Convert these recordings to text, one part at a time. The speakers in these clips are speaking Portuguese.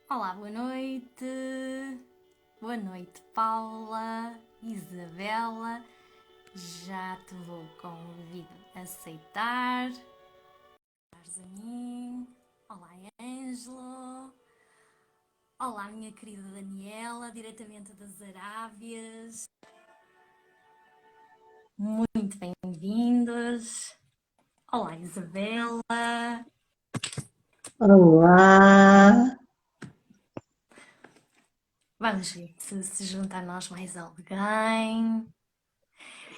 Olá, boa noite. Boa noite, Paula, Isabela. Já te vou convidar a aceitar. A mim. Olá, Ângelo. Olá, minha querida Daniela, diretamente das Arábias. Muito bem-vindos. Olá, Isabela. Olá! Vamos ver se junta a nós mais alguém.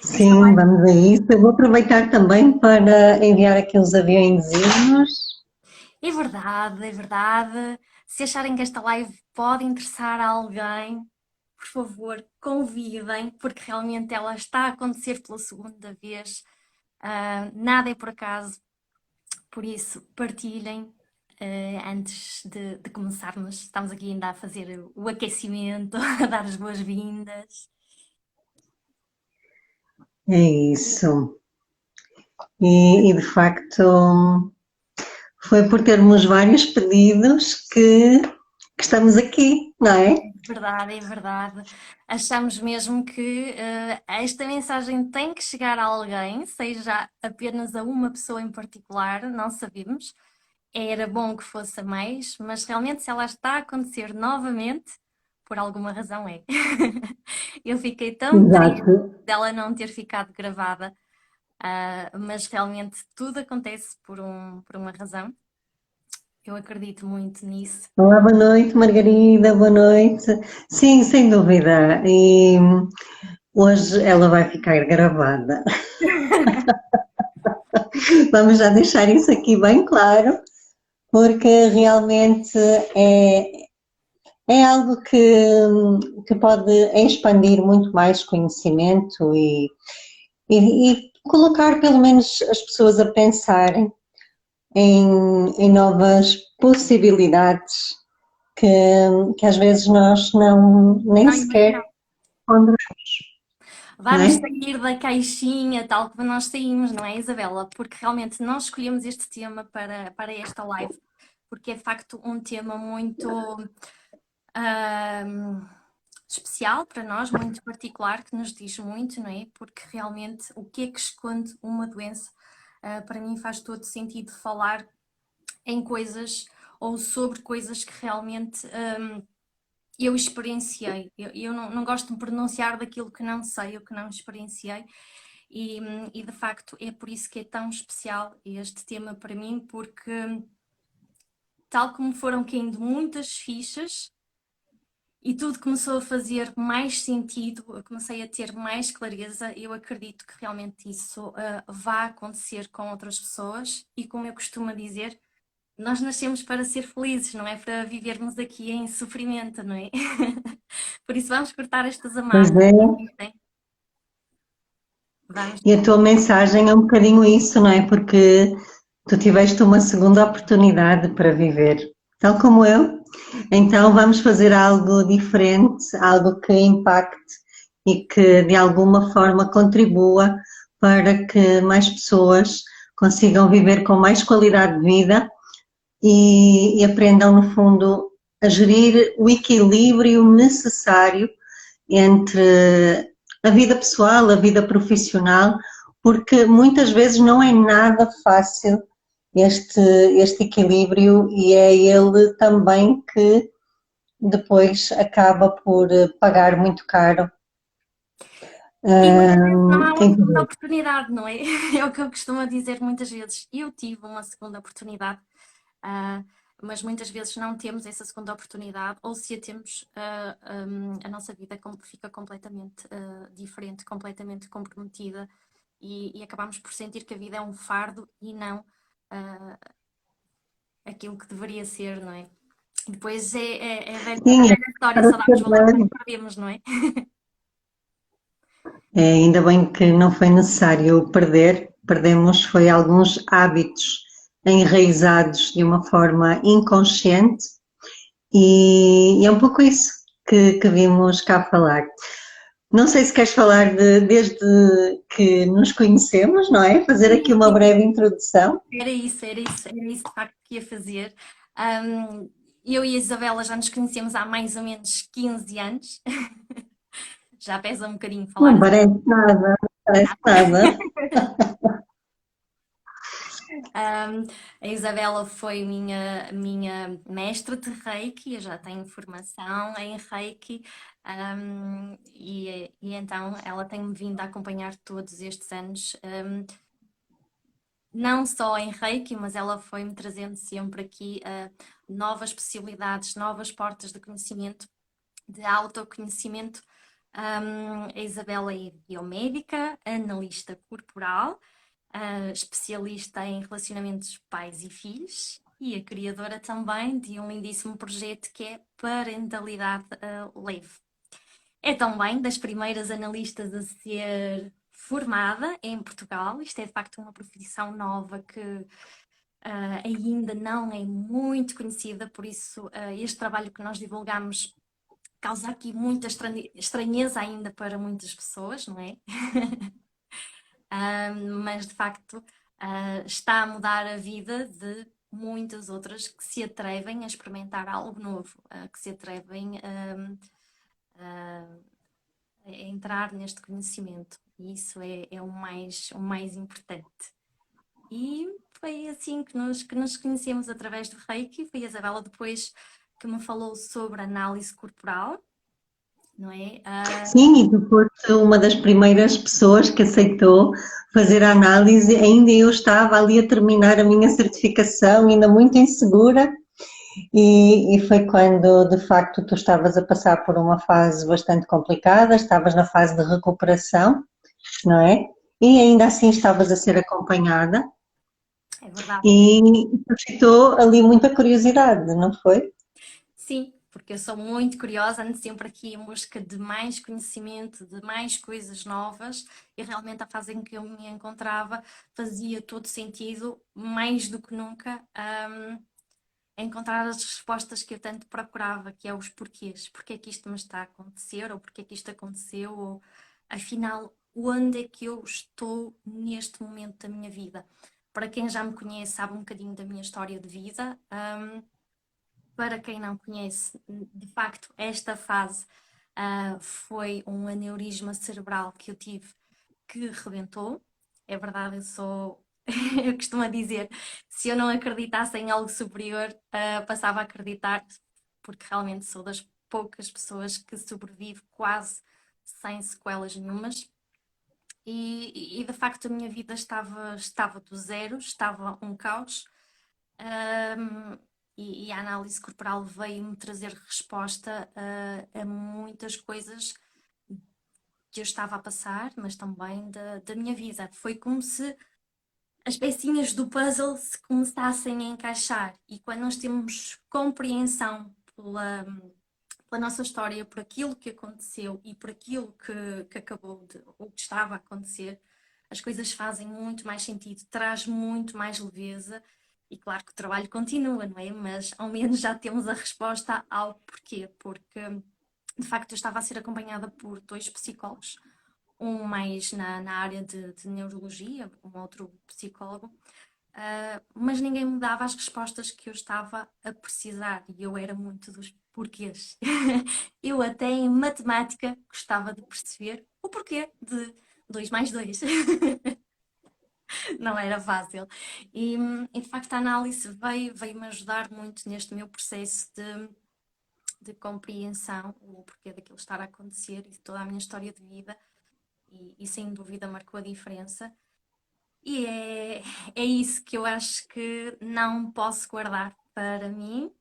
Esta Sim, live vamos a isso. Eu vou aproveitar também para enviar aqui uns aviõezinhos. é verdade, é verdade. Se acharem que esta live pode interessar a alguém, por favor, convidem, porque realmente ela está a acontecer pela segunda vez. Nada é por acaso, por isso partilhem antes de começarmos. Estamos aqui ainda a fazer o aquecimento, a dar as boas-vindas. É isso. E de facto foi por termos vários pedidos que estamos aqui, não é? Verdade, é verdade. Achamos mesmo que esta mensagem tem que chegar a alguém, seja apenas a uma pessoa em particular, não sabemos. Era bom que fosse a mais, mas realmente se ela está a acontecer novamente, por alguma razão é. Eu fiquei tão triste Exato. dela não ter ficado gravada, mas realmente tudo acontece por uma razão. Eu acredito muito nisso. Olá, boa noite, Margarida, boa noite. Sim, sem dúvida. E hoje ela vai ficar gravada. Vamos já deixar isso aqui bem claro, porque realmente é, é algo que pode expandir muito mais conhecimento e colocar pelo menos as pessoas a pensarem em novas possibilidades que, que às vezes nós não nem Não sequer imaginava. ponderamos, não Vamos é? sair da caixinha tal como nós saímos, não é, Isabela? Porque realmente nós escolhemos este tema para esta live, porque é de facto um tema muito ahm, especial para nós, muito particular, que nos diz muito, não é? Porque realmente o que é que esconde uma doença? Para mim faz todo sentido falar em coisas ou sobre coisas que realmente eu experienciei. Eu não gosto de me pronunciar daquilo que não sei, ou que não experienciei. E, e de facto é por isso que é tão especial este tema para mim, porque tal como foram caindo muitas fichas e tudo começou a fazer mais sentido, eu comecei a ter mais clareza, eu acredito que realmente isso vai acontecer com outras pessoas e como eu costumo dizer, nós nascemos para ser felizes, não é para vivermos aqui em sofrimento, não é? Por isso vamos cortar estas Pois amarras é, que existem. Vamos. e a tua mensagem é um bocadinho isso, não é? Porque tu tiveste uma segunda oportunidade para viver, tal como eu. Então vamos fazer algo diferente, algo que impacte e que de alguma forma contribua para que mais pessoas consigam viver com mais qualidade de vida e aprendam, no fundo, a gerir o equilíbrio necessário entre a vida pessoal, a vida profissional, porque muitas vezes não é nada fácil este equilíbrio e é ele também que depois acaba por pagar muito caro. E muitas vezes não há uma Em segunda tudo. oportunidade, não é? É o que eu costumo dizer muitas vezes. Eu tive uma segunda oportunidade, ah, mas muitas vezes não temos essa segunda oportunidade, ou se a temos, a nossa vida fica completamente diferente, completamente comprometida e acabamos por sentir que a vida é um fardo e não ah, aquilo que deveria ser, não é? E depois é a Sim, velha história, para só damos valor quando saber. perdemos, não é? Ainda bem que não foi necessário perder, perdemos foi alguns hábitos enraizados de uma forma inconsciente e é um pouco isso que vimos cá falar. Não sei se queres falar desde que nos conhecemos, não é? Fazer aqui uma breve introdução. Era isso de facto que ia fazer. Ahm, Eu e a Isabela já nos conhecemos há mais ou menos 15 anos. Já pesa um bocadinho falar Não assim. parece nada, não parece nada. Um, a Isabela foi minha mestra de Reiki, eu já tenho formação em Reiki, e então ela tem-me vindo a acompanhar todos estes anos, não só em Reiki, mas ela foi-me trazendo sempre aqui novas possibilidades, novas portas de conhecimento, de autoconhecimento. A Isabela é biomédica, analista corporal, especialista em relacionamentos pais e filhos e a criadora também de um lindíssimo projeto que é Parentalidade Leve. É também das primeiras analistas a ser formada em Portugal. Isto é de facto uma profissão nova que ainda não é muito conhecida, por isso este trabalho que nós divulgamos causa aqui muita estranheza ainda para muitas pessoas, não é? Mas de facto está a mudar a vida de muitas outras que se atrevem a experimentar algo novo, que se atrevem a entrar neste conhecimento. E isso é o mais importante. E foi assim que nos conhecemos através do Reiki. Foi a Isabela depois que me falou sobre análise corporal, não é? Sim, e tu foste uma das primeiras pessoas que aceitou fazer a análise, ainda eu estava ali a terminar a minha certificação, ainda muito insegura, e foi quando de facto tu estavas a passar por uma fase bastante complicada, estavas na fase de recuperação, não é? E ainda assim estavas a ser acompanhada, É verdade. e suscitou ali muita curiosidade, não foi? Sim, porque eu sou muito curiosa, ando sempre aqui em busca de mais conhecimento, de mais coisas novas, e realmente a fase em que eu me encontrava fazia todo sentido, mais do que nunca, encontrar as respostas que eu tanto procurava, que é os porquês. Porquê é que isto me está a acontecer, ou porquê é que isto aconteceu, ou afinal, onde é que eu estou neste momento da minha vida? Para quem já me conhece, sabe um bocadinho da minha história de vida. Para quem não conhece, de facto, esta fase foi um aneurisma cerebral que eu tive que rebentou. É verdade, eu sou. Eu costumo dizer, se eu não acreditasse em algo superior, passava a acreditar, porque realmente sou das poucas pessoas que sobrevive quase sem sequelas nenhumas. E de facto a minha vida estava do zero, estava um caos. Um, e a análise corporal veio-me trazer resposta a muitas coisas que eu estava a passar, mas também da minha vida. Foi como se as pecinhas do puzzle se começassem a encaixar, e quando nós temos compreensão pela nossa história, por aquilo que aconteceu e por aquilo que acabou de, ou que estava a acontecer, as coisas fazem muito mais sentido, traz muito mais leveza. E claro que o trabalho continua, não é? Mas ao menos já temos a resposta ao porquê, porque de facto eu estava a ser acompanhada por dois psicólogos, um mais na área de neurologia, um outro psicólogo, mas ninguém me dava as respostas que eu estava a precisar, e eu era muito dos porquês. Eu até em matemática gostava de perceber o porquê de 2 mais 2. Não era fácil. E de facto a análise veio-me ajudar muito neste meu processo de compreensão, o porquê daquilo estar a acontecer e de toda a minha história de vida, e sem dúvida marcou a diferença. E é isso que eu acho que não posso guardar para mim,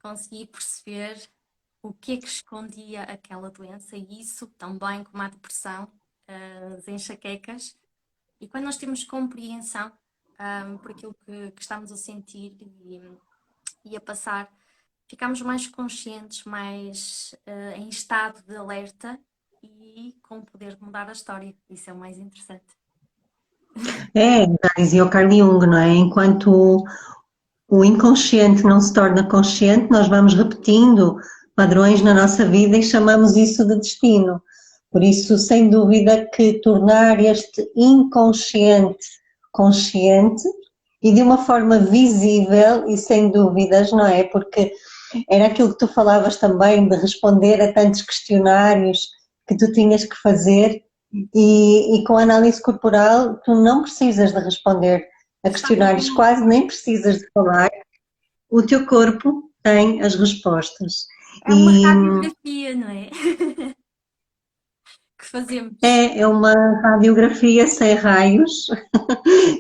conseguir perceber o que é que escondia aquela doença, e isso também como a depressão, as enxaquecas. E quando nós temos compreensão por aquilo que estamos a sentir e a passar, ficamos mais conscientes, mais em estado de alerta e com o poder de mudar a história. Isso é o mais interessante. É, já dizia o Carl Jung, não é? Enquanto o inconsciente não se torna consciente, nós vamos repetindo padrões na nossa vida e chamamos isso de destino. Por isso, sem dúvida que tornar este inconsciente consciente e de uma forma visível e sem dúvidas, não é? Porque era aquilo que tu falavas também, de responder a tantos questionários que tu tinhas que fazer, e com a análise corporal tu não precisas de responder a Está questionários, tudo. quase nem precisas de falar, o teu corpo tem as respostas. É uma E radiografia, não é? Que fazemos. é uma radiografia sem raios,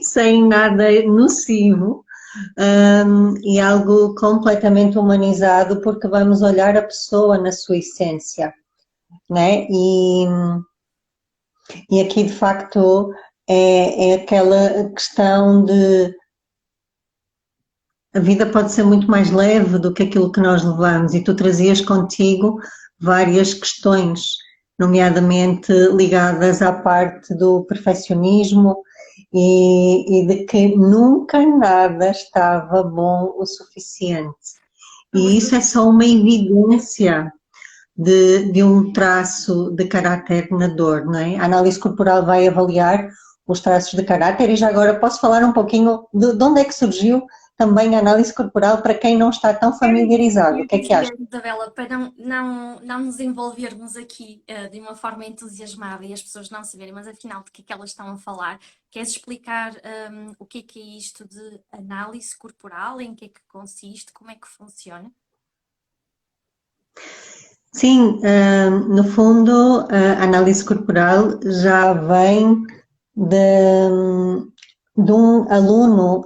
sem nada nocivo, e algo completamente humanizado, porque vamos olhar a pessoa na sua essência, né? E aqui de facto é aquela questão de a vida pode ser muito mais leve do que aquilo que nós levamos, e tu trazias contigo várias questões, nomeadamente ligadas à parte do perfeccionismo e de que nunca nada estava bom o suficiente. E isso é só uma evidência de um traço de caráter na dor, não é? A análise corporal vai avaliar os traços de caráter, e já agora posso falar um pouquinho de onde é que surgiu também a análise corporal para quem não está tão Era isso que familiarizado. eu O que é que acha? dizia, Isabela, para não nos envolvermos aqui de uma forma entusiasmada e as pessoas não saberem, mas afinal de que é que elas estão a falar, queres explicar o que é isto de análise corporal, em que é que consiste, como é que funciona? Sim, no fundo, a análise corporal já vem de um aluno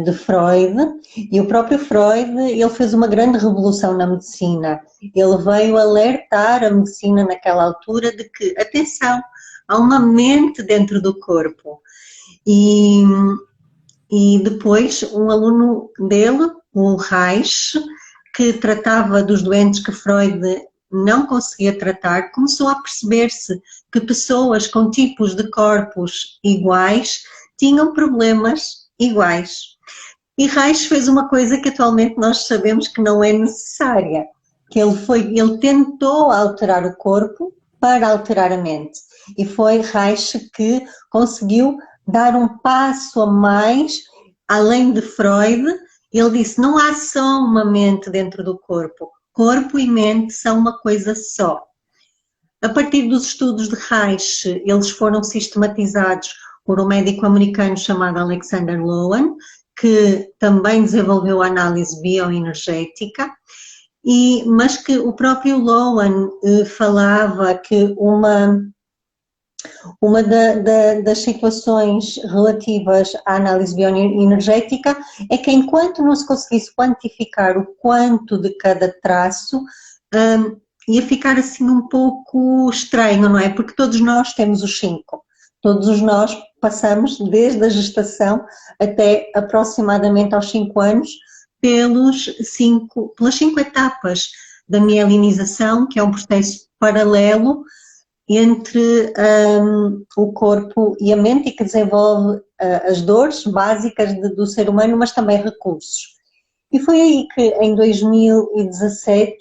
de Freud, e o próprio Freud, ele fez uma grande revolução na medicina. Ele veio alertar a medicina naquela altura de que, atenção, há uma mente dentro do corpo. E, e depois um aluno dele, o Reich, que tratava dos doentes que Freud não conseguia tratar, começou a perceber-se que pessoas com tipos de corpos iguais tinham problemas iguais. E Reich fez uma coisa que atualmente nós sabemos que não é necessária, que ele tentou alterar o corpo para alterar a mente. E foi Reich que conseguiu dar um passo a mais, além de Freud. Ele disse, não há só uma mente dentro do corpo, corpo e mente são uma coisa só. A partir dos estudos de Reich, eles foram sistematizados por um médico americano chamado Alexander Lowen, que também desenvolveu a análise bioenergética, mas que o próprio Lowen falava que uma das situações relativas à análise bioenergética é que enquanto não se conseguisse quantificar o quanto de cada traço, ia ficar assim um pouco estranho, não é? Porque todos nós temos os 5, todos nós passamos desde a gestação até aproximadamente aos 5 anos pelas 5 etapas da mielinização, que é um processo paralelo entre o corpo e a mente, e que desenvolve as dores básicas do ser humano, mas também recursos. E foi aí que em 2017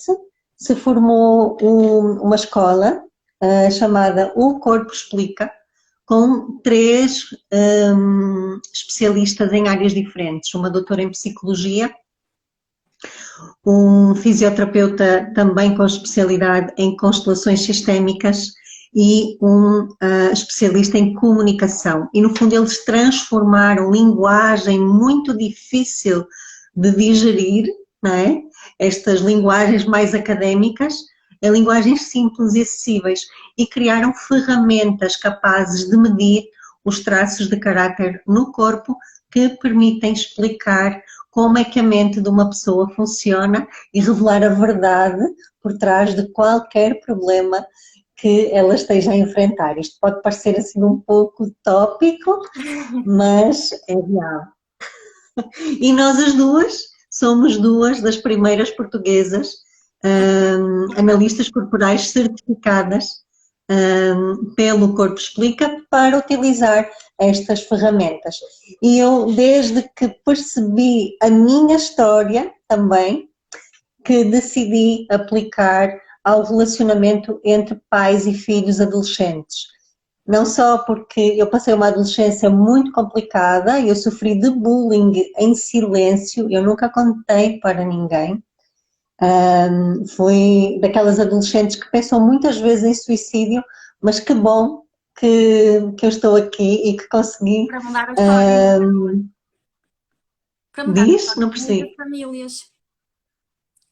se formou uma escola chamada O Corpo Explica, com 3 especialistas em áreas diferentes, uma doutora em psicologia, um fisioterapeuta também com especialidade em constelações sistémicas e um especialista em comunicação. E no fundo eles transformaram linguagem muito difícil de digerir, não é? Estas linguagens mais académicas, em linguagens simples e acessíveis, e criaram ferramentas capazes de medir os traços de caráter no corpo que permitem explicar como é que a mente de uma pessoa funciona e revelar a verdade por trás de qualquer problema que ela esteja a enfrentar. Isto pode parecer assim um pouco utópico, mas é real. E nós as duas somos 2 das primeiras portuguesas analistas corporais certificadas pelo Corpo Explica para utilizar estas ferramentas. E eu, desde que percebi a minha história também, que decidi aplicar ao relacionamento entre pais e filhos adolescentes. Não só porque eu passei uma adolescência muito complicada, eu sofri de bullying em silêncio, eu nunca contei para ninguém, Fui daquelas adolescentes que pensam muitas vezes em suicídio, mas que bom que eu estou aqui e que consegui. Para mudar a história, não é? Para mudar a Diz? história Não de muitas percebi. famílias.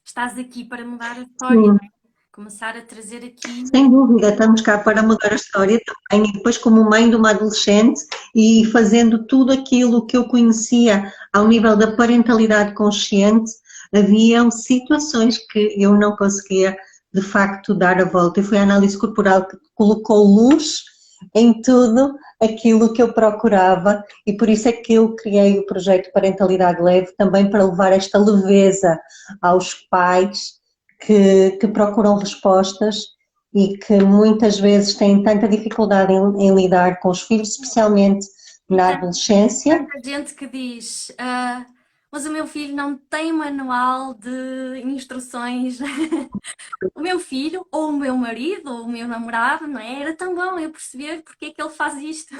Estás aqui para mudar a história, Sim, não é? Começar a trazer aqui. sem dúvida, estamos cá para mudar a história também, e depois como mãe de uma adolescente e fazendo tudo aquilo que eu conhecia ao nível da parentalidade consciente, haviam situações que eu não conseguia de facto dar a volta e foi a análise corporal que colocou luz em tudo aquilo que eu procurava e por isso é que eu criei o projeto Parentalidade Leve também para levar esta leveza aos pais que procuram respostas e que muitas vezes têm tanta dificuldade em lidar com os filhos, especialmente E na adolescência. tanta gente que diz, mas o meu filho não tem manual de instruções. O meu filho, ou o meu marido, ou o meu namorado, não é? Era tão bom eu perceber porque é que ele faz isto.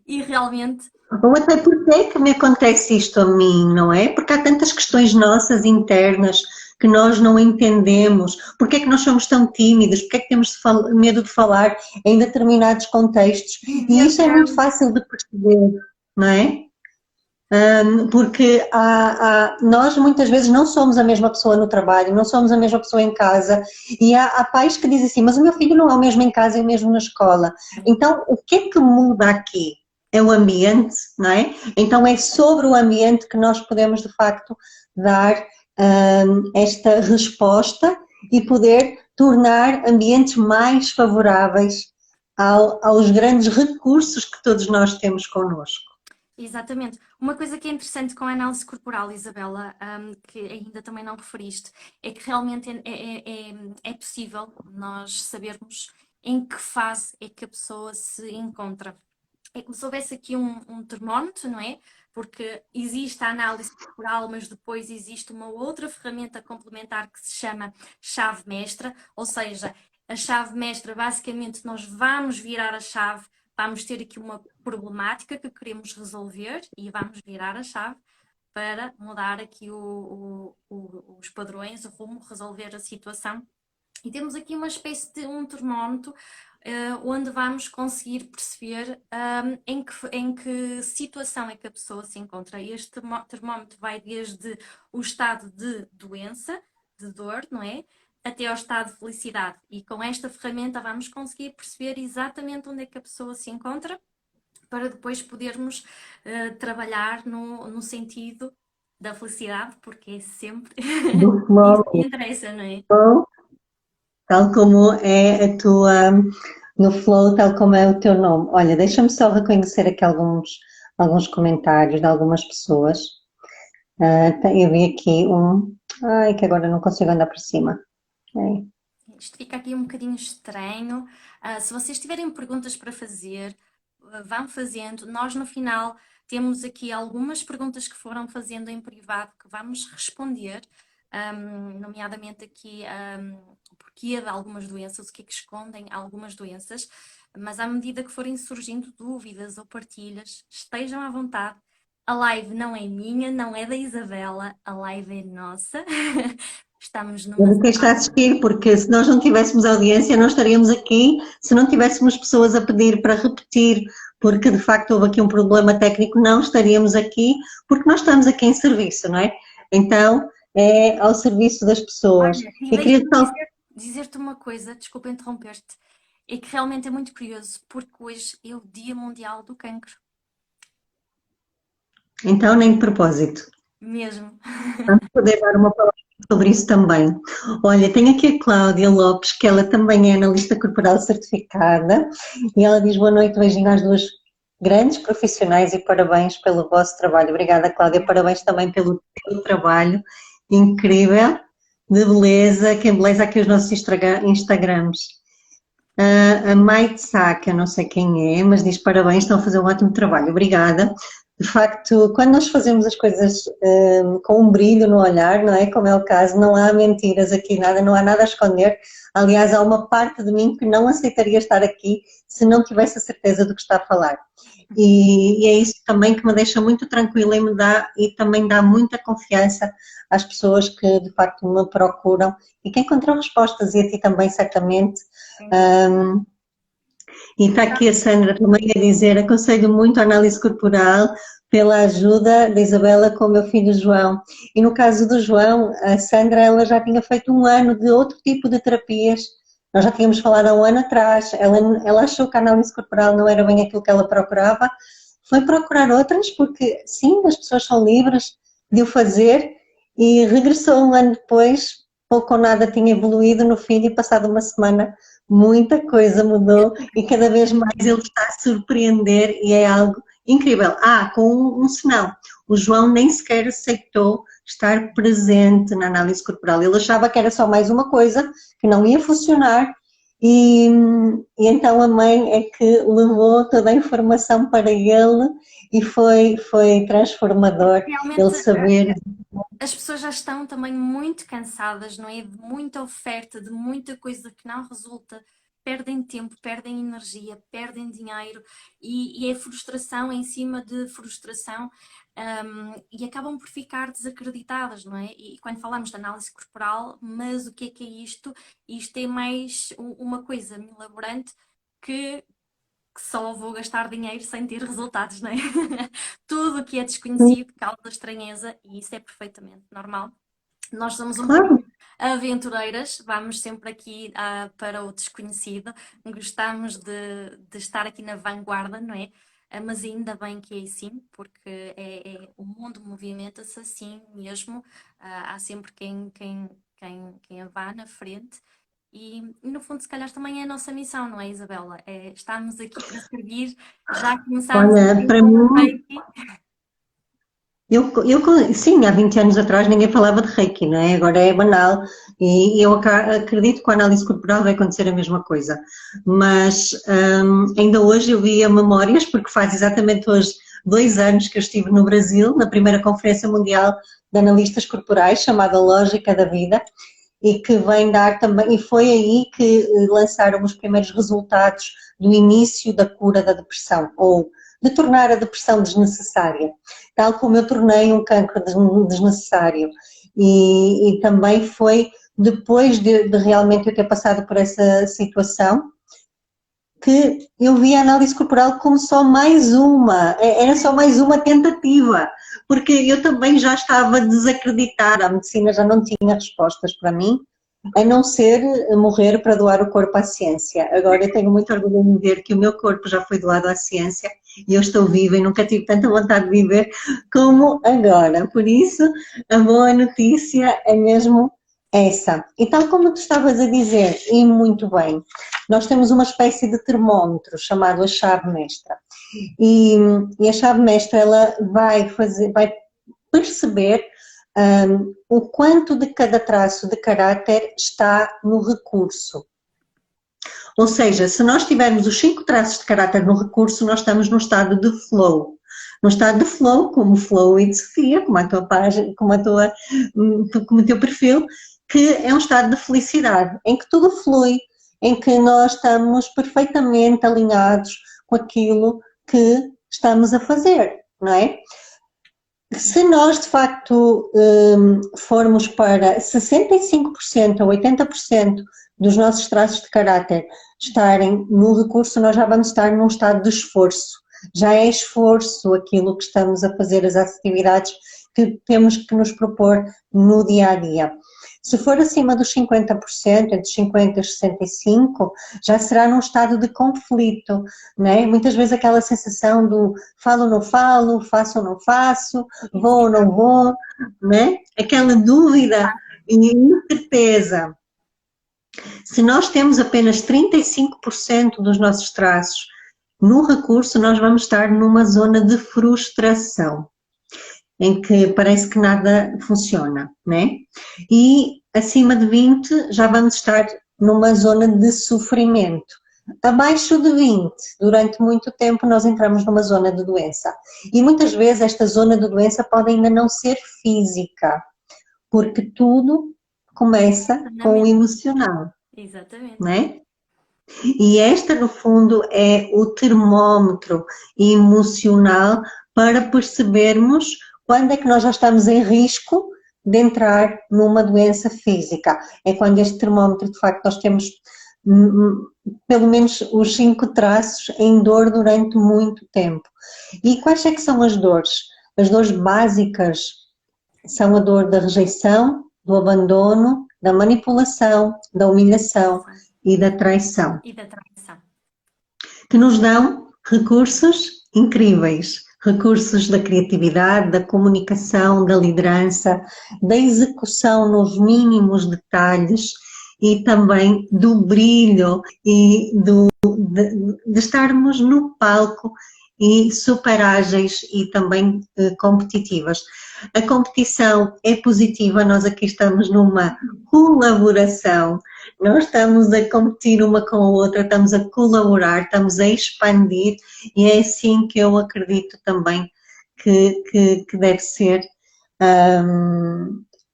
E realmente, Ou até porque é que me acontece isto a mim, não é? Porque há tantas questões nossas internas que nós não entendemos. Porque é que nós somos tão tímidos? Porque é que temos medo de falar em determinados contextos? E dizer isso é muito não. fácil de perceber, não é? Porque nós muitas vezes não somos a mesma pessoa no trabalho, não somos a mesma pessoa em casa, e há pais que dizem assim, mas o meu filho não é o mesmo em casa, é o mesmo na escola. Então, o que é que muda aqui? É o ambiente, não é? Então é sobre o ambiente que nós podemos de facto dar esta resposta e poder tornar ambientes mais favoráveis aos grandes recursos que todos nós temos connosco. Exatamente. Uma coisa que é interessante com a análise corporal, Isabela, que ainda também não referiste, é que realmente é possível nós sabermos em que fase é que a pessoa se encontra. É como se houvesse aqui um termómetro, não é? Porque existe a análise corporal, mas depois existe uma outra ferramenta complementar que se chama chave mestra, ou seja, a chave mestra, basicamente, nós vamos virar a chave, vamos ter aqui uma problemática que queremos resolver e vamos virar a chave para mudar aqui os padrões, o rumo, resolver a situação. E temos aqui uma espécie de um termómetro onde vamos conseguir perceber em que situação é que a pessoa se encontra. Este termómetro vai desde o estado de doença, de dor, não é? Até ao estado de felicidade. E com esta ferramenta vamos conseguir perceber exatamente onde é que a pessoa se encontra para depois podermos trabalhar no sentido da felicidade, porque é sempre Do isso flow, que interessa, não é? tal como é a tua, no flow, tal como é o teu nome. Olha, deixa-me só reconhecer aqui alguns comentários de algumas pessoas. Eu vi aqui ai, que agora não consigo andar por cima. É. Isto fica aqui um bocadinho estranho. Se vocês tiverem perguntas para fazer, vão fazendo. Nós, no final, temos aqui algumas perguntas que foram fazendo em privado que vamos responder, nomeadamente aqui o porquê de algumas doenças, o que é que escondem algumas doenças. Mas à medida que forem surgindo dúvidas ou partilhas, estejam à vontade. A live não é minha, não é da Isabela, a live é nossa. Estamos numa De quem está a sala. assistir, porque se nós não tivéssemos audiência, não estaríamos aqui, se não tivéssemos pessoas a pedir para repetir, porque de facto houve aqui um problema técnico, não estaríamos aqui, porque nós estamos aqui em serviço, não é? Então, é ao serviço das pessoas. Olha, e E queria deixa-me só. dizer-te uma coisa, desculpa interromper-te, é que realmente é muito curioso, porque hoje é o Dia Mundial do Cancro, Então, nem de propósito. mesmo. Vamos poder dar uma palavra sobre isso também. Olha, tenho aqui a Cláudia Lopes, que ela também é analista corporal certificada, e ela diz boa noite, beijinho às duas grandes profissionais e parabéns pelo vosso trabalho. Obrigada, Cláudia, parabéns também pelo teu trabalho incrível, de beleza, que embeleza aqui os nossos Instagrams. A Maite Sá, que eu não sei quem é, mas diz parabéns, estão a fazer um ótimo trabalho. Obrigada. De facto, quando nós fazemos as coisas com um brilho no olhar, não é? Como é o caso, não há mentiras aqui, nada, não há nada a esconder. Aliás, há uma parte de mim que não aceitaria estar aqui se não tivesse a certeza do que está a falar. E é isso também que me deixa muito tranquila e também dá muita confiança às pessoas que de facto me procuram e que encontram respostas, e a ti também, certamente. E está aqui a Sandra também a dizer: aconselho muito a análise corporal pela ajuda da Isabela com o meu filho João. E no caso do João, a Sandra, ela já tinha feito um ano de outro tipo de terapias. Nós já tínhamos falado há um ano atrás. Ela achou que a análise corporal não era bem aquilo que ela procurava. Foi procurar outras, porque sim, as pessoas são livres de o fazer, e regressou um ano depois, pouco ou nada tinha evoluído no filho, e passado uma semana muita coisa mudou e cada vez mais ele está a surpreender, e é algo incrível. Com um senão, o João nem sequer aceitou estar presente na análise corporal. Ele achava que era só mais uma coisa, que não ia funcionar, e então a mãe é que levou toda a informação para ele, e foi transformador ele Realmente saber. as pessoas já estão também muito cansadas, não é? De muita oferta, de muita coisa que não resulta. Perdem tempo, perdem energia, perdem dinheiro e é frustração em cima de frustração, e acabam por ficar desacreditadas, não é? E quando falamos de análise corporal, mas o que é isto? Isto é mais uma coisa milaborante que só vou gastar dinheiro sem ter resultados, não é? Tudo o que é desconhecido causa estranheza e isso é perfeitamente normal. Nós somos um Claro, bocadinho aventureiras, vamos sempre aqui para o desconhecido, gostamos de estar aqui na vanguarda, não é? Mas ainda bem que é assim, porque o mundo movimenta-se assim mesmo, há sempre quem vá na frente. E no fundo, se calhar também é a nossa missão, não é, Isabela? Estamos aqui para servir, já começámos olha, assim para com o mim, Reiki. sim, há 20 anos atrás ninguém falava de Reiki, não é? Agora é banal, e eu acredito que com a análise corporal vai acontecer a mesma coisa. Mas ainda hoje eu via memórias, porque faz exatamente hoje 2 anos que eu estive no Brasil, na primeira Conferência Mundial de Analistas Corporais, chamada Lógica da Vida, e que vem dar também, e foi aí que lançaram os primeiros resultados do início da cura da depressão, ou de tornar a depressão desnecessária, tal como eu tornei um cancro desnecessário. E também foi depois de realmente eu ter passado por essa situação que eu vi a análise corporal como só mais uma, era só mais uma tentativa, porque eu também já estava desacreditada, a medicina já não tinha respostas para mim, a não ser morrer para doar o corpo à ciência. Agora eu tenho muito orgulho em ver que o meu corpo já foi doado à ciência e eu estou viva e nunca tive tanta vontade de viver como agora. Por isso, a boa notícia é mesmo essa. E tal como tu estavas a dizer, e muito bem, nós temos uma espécie de termómetro chamado a chave mestra. E a chave mestra, ela vai perceber o quanto de cada traço de caráter está no recurso. Ou seja, se nós tivermos os 5 traços de caráter no recurso, nós estamos no estado de flow. No estado de flow, como o Flow e de Sofia, como a tua página, como o teu perfil, que é um estado de felicidade, em que tudo flui, em que nós estamos perfeitamente alinhados com aquilo que estamos a fazer, não é? Se nós, de facto, formos para 65% ou 80% dos nossos traços de caráter estarem no recurso, nós já vamos estar num estado de esforço. Já é esforço aquilo que estamos a fazer, as atividades que temos que nos propor no dia a dia. Se for acima dos 50%, entre 50% e 65%, já será num estado de conflito, né? Muitas vezes aquela sensação do falo ou não falo, faço ou não faço, vou ou não vou, né? Aquela dúvida e incerteza. Se nós temos apenas 35% dos nossos traços no recurso, nós vamos estar numa zona de frustração, em que parece que nada funciona, né? E acima de 20 já vamos estar numa zona de sofrimento, Abaixo de 20, durante muito tempo nós entramos numa zona de doença. E muitas vezes esta zona de doença pode ainda não ser física, porque tudo começa Na com o mente. emocional, Exatamente. não é? E esta, no fundo, é o termómetro emocional para percebermos quando é que nós já estamos em risco de entrar numa doença física. É quando este termómetro, de facto, nós temos pelo menos os 5 traços em dor durante muito tempo. E quais é que são as dores? As dores básicas são a dor da rejeição, do abandono, da manipulação, da humilhação e da traição, E da traição. que nos dão recursos incríveis, recursos da criatividade, da comunicação, da liderança, da execução nos mínimos detalhes e também do brilho e de estarmos no palco e super ágeis e também competitivas. A competição é positiva, nós aqui estamos numa colaboração, nós estamos a competir uma com a outra, estamos a colaborar, estamos a expandir e é assim que eu acredito também que deve ser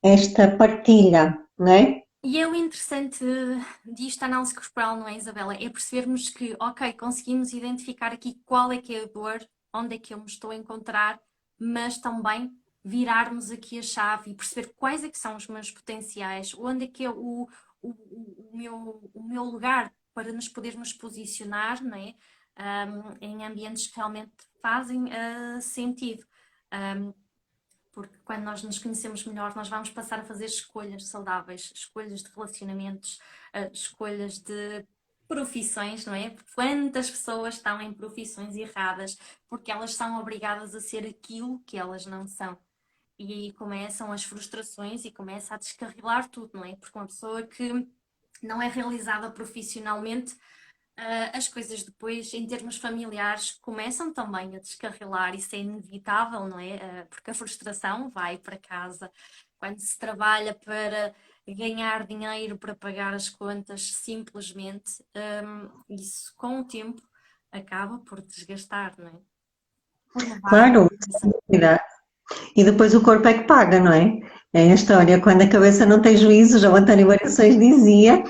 esta partilha, não é? E é o interessante disto, a análise corporal, não é, Isabela? É percebermos que, ok, conseguimos identificar aqui qual é que é a dor, onde é que eu me estou a encontrar, mas também virarmos aqui a chave e perceber quais é que são os meus potenciais, onde é que é o meu lugar para nos podermos posicionar, não é? Em ambientes que realmente fazem sentido. Porque quando nós nos conhecemos melhor, nós vamos passar a fazer escolhas saudáveis, escolhas de relacionamentos, escolhas de profissões, não é? Quantas pessoas estão em profissões erradas porque elas são obrigadas a ser aquilo que elas não são. E aí começam as frustrações e começa a descarrilar tudo, não é? Porque uma pessoa que não é realizada profissionalmente, as coisas depois, em termos familiares, começam também a descarrilar, isso é inevitável, não é? Porque a frustração vai para casa. Quando se trabalha para ganhar dinheiro para pagar as contas, simplesmente, isso com o tempo acaba por desgastar, não é? Por levar à Claro, frustração. e depois o corpo é que paga, não é? É a história, quando a cabeça não tem juízo, já o António Variações dizia,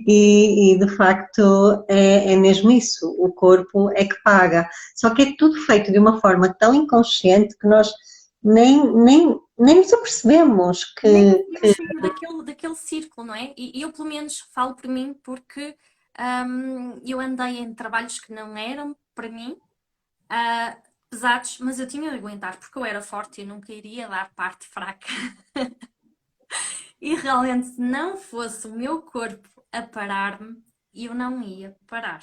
e de facto é mesmo isso, o corpo é que paga. Só que é tudo feito de uma forma tão inconsciente que nós nem nos apercebemos Nem que, conseguimos sair daquele círculo, não é? E eu, pelo menos, falo por mim porque eu andei em trabalhos que não eram para mim, pesados, mas eu tinha de aguentar porque eu era forte e eu nunca iria dar parte fraca. E realmente, se não fosse o meu corpo a parar-me, eu não ia parar.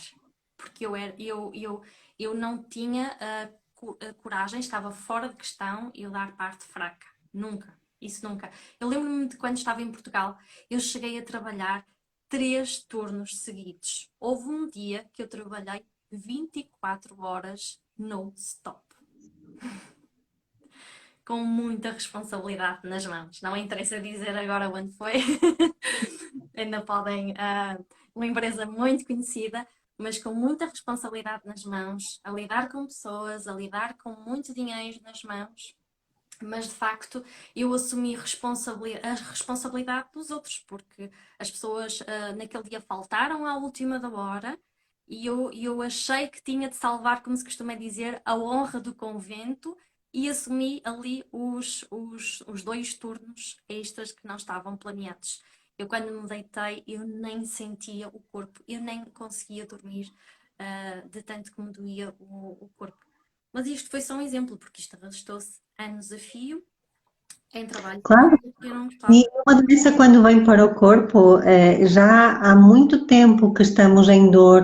Porque eu não tinha a coragem, estava fora de questão eu dar parte fraca. Nunca. Isso nunca. Eu lembro-me de quando estava em Portugal, eu cheguei a trabalhar 3 turnos seguidos. Houve um dia que eu trabalhei 24 horas no stop com muita responsabilidade nas mãos. Não interessa dizer agora onde foi, ainda podem. Uma empresa muito conhecida, mas com muita responsabilidade nas mãos, a lidar com pessoas, a lidar com muito dinheiro nas mãos. Mas de facto eu assumi a responsabilidade dos outros, porque as pessoas naquele dia faltaram à última da hora e eu achei que tinha de salvar, como se costuma dizer, a honra do convento e assumi ali os 2 turnos extras que não estavam planeados. Eu quando me deitei, eu nem sentia o corpo, eu nem conseguia dormir de tanto que me doía o corpo. Mas isto foi só um exemplo, porque isto arrastou-se anos a fio, em trabalho claro, que eu não e gostava. uma doença quando vem para o corpo, já há muito tempo que estamos em dor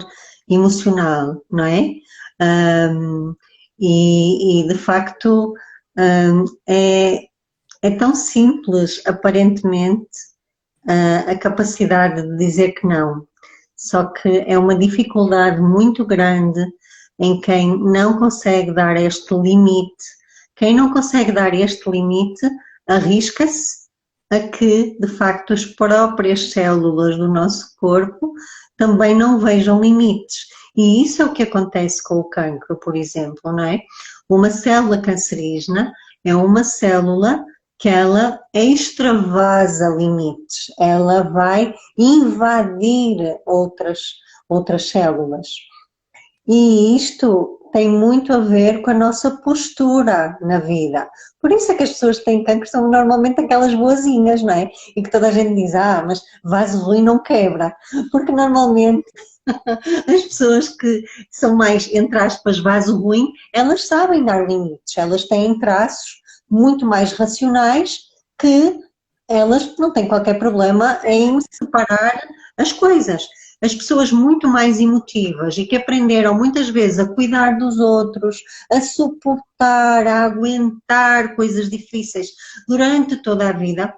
emocional, não é? Ahm, e de facto é tão simples, aparentemente, a capacidade de dizer que não. Só que é uma dificuldade muito grande em quem não consegue dar este limite. Quem não consegue dar este limite arrisca-se a que, de facto, as próprias células do nosso corpo também não vejam limites. E isso é o que acontece com o cancro, por exemplo, não é? Uma célula cancerígena é uma célula que ela extravasa limites, ela vai invadir outras células. E isto tem muito a ver com a nossa postura na vida. Por isso é que as pessoas que têm cancro são normalmente aquelas boazinhas, não é? E que toda a gente diz, mas vaso ruim não quebra. Porque normalmente as pessoas que são mais, entre aspas, vaso ruim, elas sabem dar limites, elas têm traços muito mais racionais que elas não têm qualquer problema em separar as coisas. As pessoas muito mais emotivas e que aprenderam muitas vezes a cuidar dos outros, a suportar, a aguentar coisas difíceis durante toda a vida,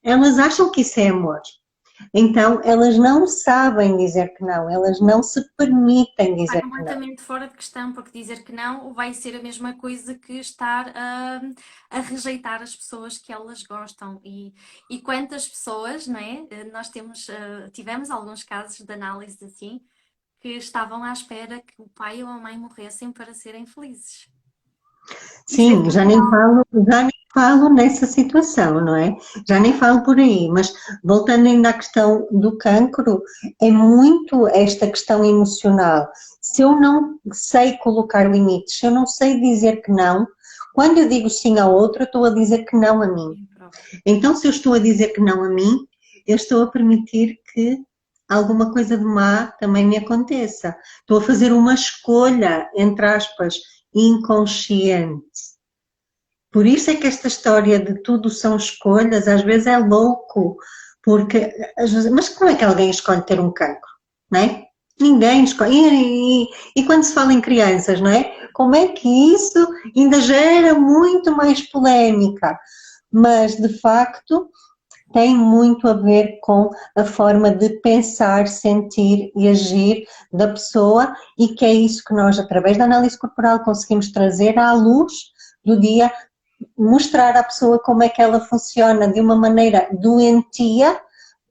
elas acham que isso é amor. Então, elas não sabem dizer que não, elas não se permitem Está dizer que não. completamente fora de questão, porque dizer que não vai ser a mesma coisa que estar a rejeitar as pessoas que elas gostam. E quantas pessoas, não é? Nós tivemos alguns casos de análise assim, que estavam à espera que o pai ou a mãe morressem para serem felizes. Isto é Sim, já nem falo nessa situação, não é? Já nem falo por aí, mas voltando ainda à questão do cancro, é muito esta questão emocional. Se eu não sei colocar limites, se eu não sei dizer que não, quando eu digo sim ao outro, eu estou a dizer que não a mim. próprio. Então, se eu estou a dizer que não a mim, eu estou a permitir que alguma coisa de má também me aconteça. Estou a fazer uma escolha, entre aspas, inconsciente. Por isso é que esta história de tudo são escolhas, às vezes é louco, porque, mas como é que alguém escolhe ter um cancro, não é? Ninguém escolhe. E quando se fala em crianças, não é? Como é que isso ainda gera muito mais polémica? Mas, de facto, tem muito a ver com a forma de pensar, sentir e agir da pessoa e que é isso que nós, através da análise corporal, conseguimos trazer à luz do dia, mostrar à pessoa como é que ela funciona de uma maneira doentia,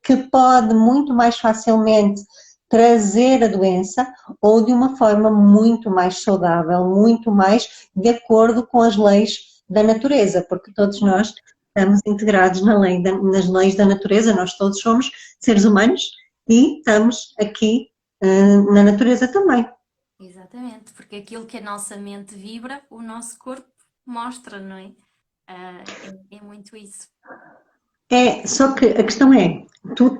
que pode muito mais facilmente trazer a doença, ou de uma forma muito mais saudável, muito mais de acordo com as leis da natureza, porque todos nós estamos integrados nas leis da natureza, nós todos somos seres humanos e estamos aqui na natureza também. Exatamente, porque aquilo que a nossa mente vibra, o nosso corpo mostra, não é? É muito isso. Só que a questão é, tu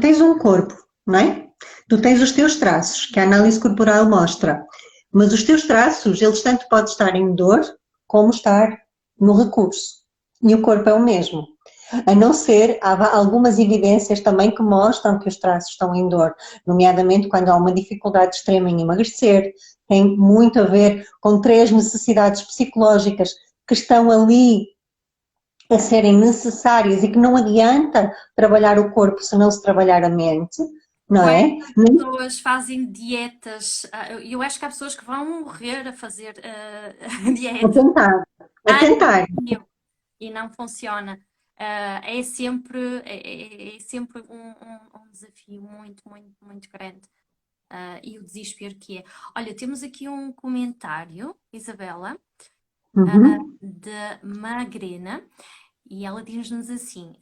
tens um corpo, não é? Tu tens os teus traços, que a análise corporal mostra, mas os teus traços, eles tanto podem estar em dor, como estar no recurso. E o corpo é o mesmo. A não ser, há algumas evidências também que mostram que os traços estão em dor, nomeadamente quando há uma dificuldade extrema em emagrecer, tem muito a ver com três necessidades psicológicas que estão ali a serem necessárias e que não adianta trabalhar o corpo se não se trabalhar a mente, não é? Quantas pessoas fazem dietas? Eu acho que há pessoas que vão morrer a fazer A dietas tentar, a anos tentar. e não funciona. É sempre um desafio muito, muito, muito grande. E o desespero que é. Olha, temos aqui um comentário, Isabela, Uhum. da Magrena, e ela diz-nos assim: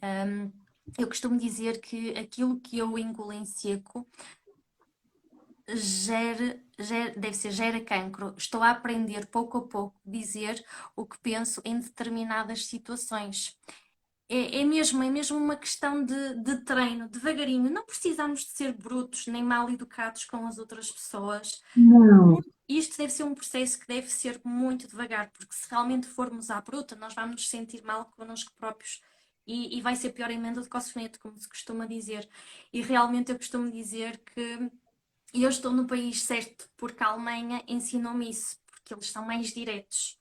eu costumo dizer que aquilo que eu engulo em seco gera cancro. Estou a aprender pouco a pouco dizer o que penso em determinadas situações. É mesmo uma questão de treino, devagarinho. Não precisamos de ser brutos nem mal educados com as outras pessoas. Não, Isto deve ser um processo que deve ser muito devagar, porque se realmente formos à bruta, nós vamos nos sentir mal connosco próprios e vai ser pior a emenda do que o soneto, como se costuma dizer. E realmente eu costumo dizer que eu estou no país certo porque a Alemanha ensinou-me isso, porque eles são mais diretos.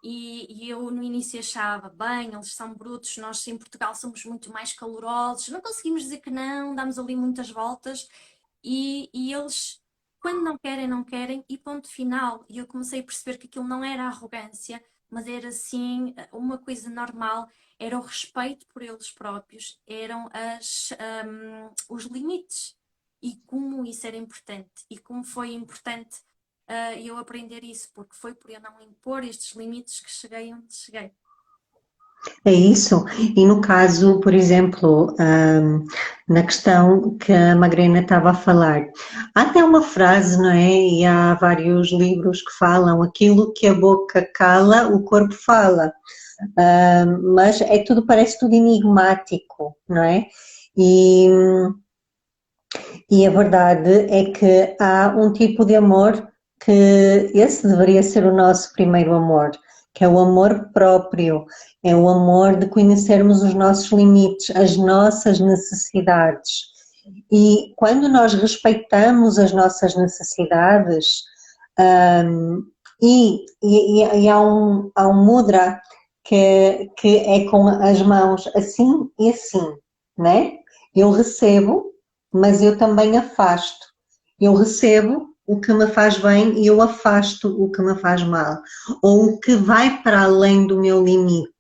E eu no início achava, bem, eles são brutos, nós em Portugal somos muito mais calorosos, não conseguimos dizer que não, damos ali muitas voltas e eles, quando não querem, não querem, e ponto final. E eu comecei a perceber que aquilo não era arrogância, mas era sim uma coisa normal, era o respeito por eles próprios, eram os limites. e como isso era importante e como foi importante eu aprender isso, porque foi por eu não impor estes limites que cheguei onde cheguei. É isso. E no caso, por exemplo, na questão que a Magrena estava a falar, há até uma frase, não é? E há vários livros que falam aquilo que a boca cala, o corpo fala. Mas é tudo, parece tudo enigmático, não é? E, e a verdade é que há um tipo de amor que esse deveria ser o nosso primeiro amor, que é o amor próprio, é o amor de conhecermos os nossos limites, as nossas necessidades. E quando nós respeitamos as nossas necessidades, e há um mudra que é com as mãos assim e assim, né? Eu recebo, mas eu também afasto. Eu recebo o que me faz bem e eu afasto o que me faz mal, ou o que vai para além do meu limite.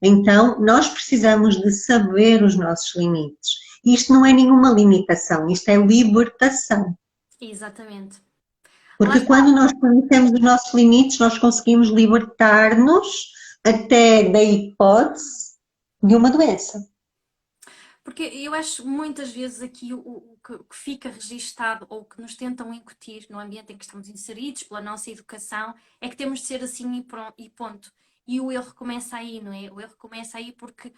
Então, nós precisamos de saber os nossos limites. Isto não é nenhuma limitação, isto é libertação. Exatamente. Lá Porque está. quando nós conhecemos os nossos limites, nós conseguimos libertar-nos até da hipótese de uma doença. Porque eu acho muitas vezes aqui o que fica registado ou que nos tentam incutir no ambiente em que estamos inseridos, pela nossa educação, é que temos de ser assim e ponto. E o erro começa aí, não é? O erro começa aí porque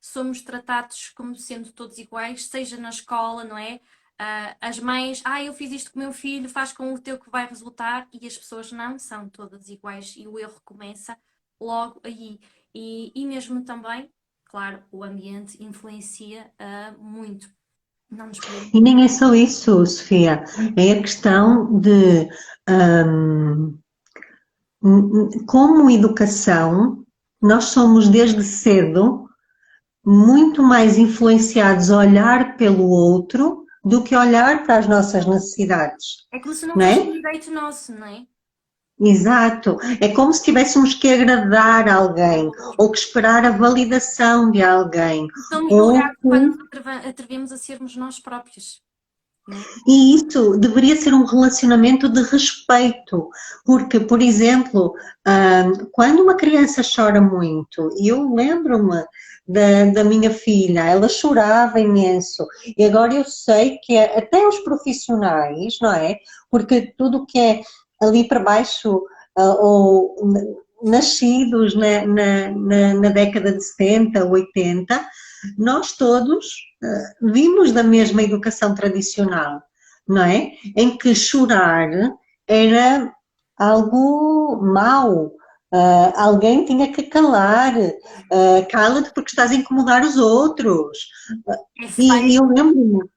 somos tratados como sendo todos iguais, seja na escola, não é? As mães, eu fiz isto com o meu filho, faz com o teu que vai resultar, e as pessoas não são todas iguais, e o erro começa logo aí. E mesmo também claro, o ambiente influencia muito. Não nos podemos. E nem é só isso, Sofia, é a questão de hum, como educação, nós somos desde cedo muito mais influenciados a olhar pelo outro do que olhar para as nossas necessidades, É como se não não fosse um é? direito nosso, não é? Exato. É como se tivéssemos que agradar alguém ou que esperar a validação de alguém. Somos Ou julgados quando que... nos atrevemos a sermos nós próprios, não é? E isso deveria ser um relacionamento de respeito, porque, por exemplo, quando uma criança chora muito, e eu lembro-me da minha filha, ela chorava imenso, e agora eu sei que até os profissionais, não é? Porque tudo que é ali para baixo, ou nascidos na década de 70, 80, nós todos vimos da mesma educação tradicional, não é? Em que chorar era algo mau, alguém tinha que calar, cala-te porque estás a incomodar os outros. É E feio. eu lembro-me,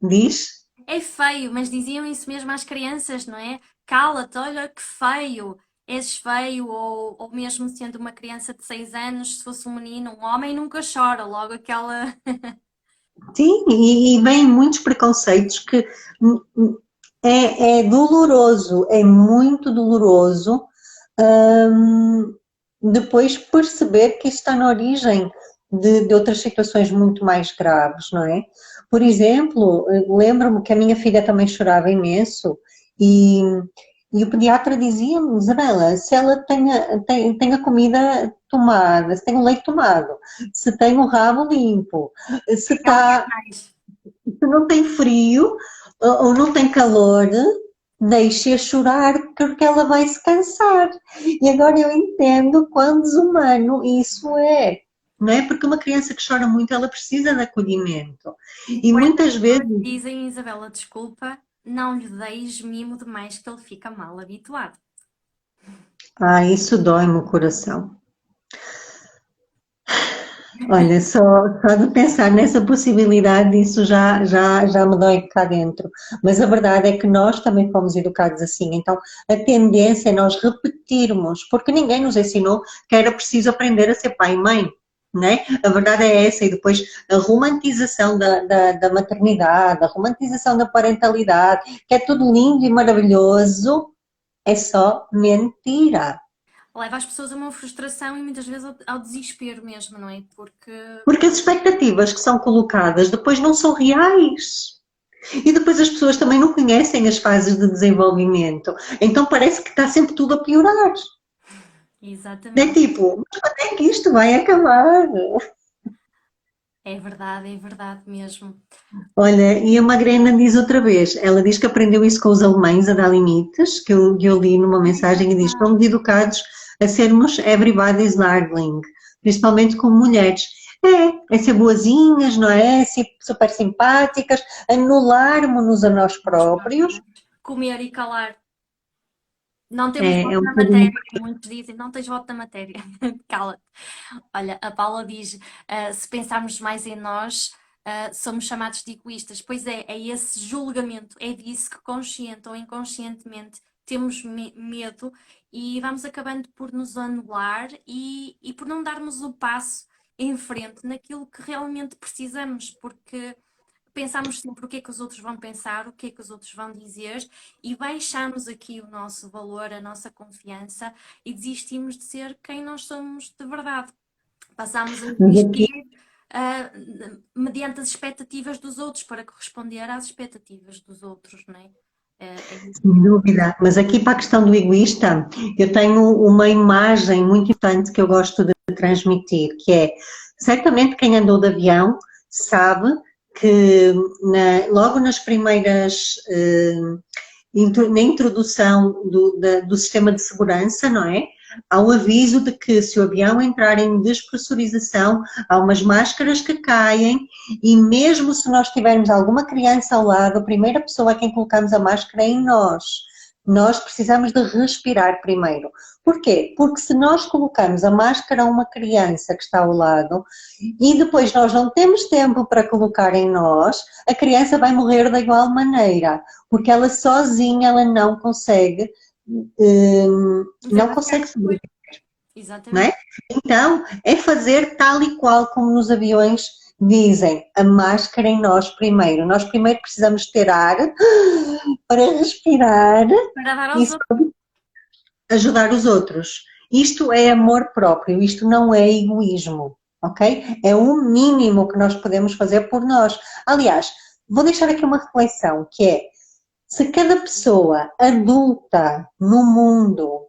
diz? É feio, mas diziam isso mesmo às crianças, não é? Cala-te, olha que feio, és feio, ou mesmo sendo uma criança de 6 anos, se fosse um menino, um homem nunca chora, logo aquela. Sim, e vêm muitos preconceitos que é doloroso, é muito doloroso depois perceber que isso está na origem de outras situações muito mais graves, não é? Por exemplo, lembro-me que a minha filha também chorava imenso e, e o pediatra dizia-me, Isabela, se ela tem a comida tomada, se tem o leite tomado, se tem o rabo limpo, se É que ela quer está mais. se não tem frio ou não tem calor, deixe-a chorar porque ela vai se cansar. E agora eu entendo quão desumano isso é. Não é? Porque uma criança que chora muito, ela precisa de acolhimento. E E depois as muitas pessoas vezes, dizem, Isabela, desculpa, não lhe deis mimo demais que ele fica mal habituado. isso dói-me o coração. Olha, só de pensar nessa possibilidade, isso já me dói cá dentro. Mas a verdade é que nós também fomos educados assim, então a tendência é nós repetirmos, porque ninguém nos ensinou que era preciso aprender a ser pai e mãe, né? A verdade é essa, e depois a romantização da maternidade, a romantização da parentalidade, que é tudo lindo e maravilhoso, é só mentira. leva as pessoas a uma frustração e muitas vezes ao desespero mesmo, não é? Porque Porque as expectativas que são colocadas depois não são reais. E depois as pessoas também não conhecem as fases de desenvolvimento. Então parece que está sempre tudo a piorar. É exatamente, tipo, mas quando é que isto vai acabar? é verdade mesmo. Olha, e a Magrena diz outra vez, ela diz que aprendeu isso com os alemães a dar limites, que eu li numa mensagem e diz, somos educados a sermos everybody's darling, principalmente como mulheres. É ser boazinhas, não é? Ser super simpáticas, anularmos-nos a nós próprios. Comer e calar. Não temos É voto um na bocadinho. matéria. Muitos dizem, não tens voto na matéria. Cala-te. Olha, a Paula diz, se pensarmos mais em nós, somos chamados de egoístas. Pois é esse julgamento, é disso que consciente ou inconscientemente temos medo e vamos acabando por nos anular e por não darmos o passo em frente naquilo que realmente precisamos, porque pensamos sempre o que é que os outros vão pensar, o que é que os outros vão dizer e baixamos aqui o nosso valor, a nossa confiança e desistimos de ser quem nós somos de verdade. Passamos a Mas aqui, existir mediante as expectativas dos outros para corresponder às expectativas dos outros, não é? É isso. sem dúvida, mas aqui para a questão do egoísta, eu tenho uma imagem muito importante que eu gosto de transmitir, que é, certamente quem andou de avião sabe que logo nas primeiras, na introdução do sistema de segurança, não é? Há o aviso de que se o avião entrar em despressurização, há umas máscaras que caem e mesmo se nós tivermos alguma criança ao lado, a primeira pessoa a quem colocamos a máscara é em nós. Nós precisamos de respirar primeiro. Porquê? Porque se nós colocamos a máscara a uma criança que está ao lado e depois nós não temos tempo para colocar em nós, a criança vai morrer da igual maneira, porque ela sozinha ela não Desembarcar consegue depois. sobreviver, não Exatamente. é? Então, é fazer tal e qual como nos aviões dizem, a máscara em nós primeiro. Nós primeiro precisamos ter ar para respirar Para dar e aos outros. ajudar os outros. Isto é amor próprio, isto não é egoísmo, ok? É o mínimo que nós podemos fazer por nós. Aliás, vou deixar aqui uma reflexão, que é, se cada pessoa adulta no mundo